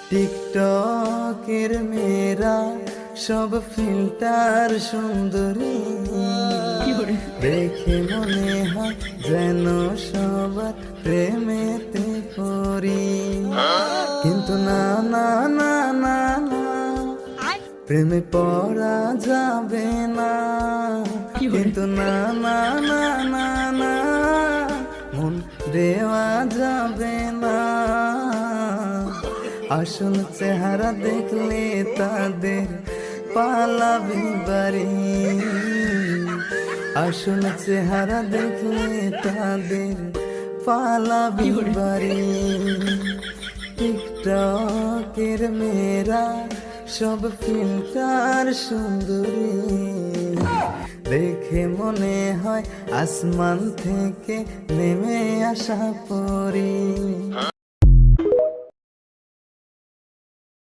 টিকটকের মেয়েরা সব ফিল্টার সুন্দরী, দেখে মনে হয় যেন সবার প্রেমেতে পড়ি। কিন্তু না না না না না, প্রেমে পড়া যাবে না। কিন্তু না না না না না, মন দেওয়া যাবে না। আসল চেহারা দেখলে তাদের পালাবি বাড়ি, আসল চেহারা দেখলে তাদের পালাবি বাড়ি। টিকটকের মেয়েরা সব ফিল্টার সুন্দরী, দেখে মনে হয় আসমান থেকে নেমে আসা পরী।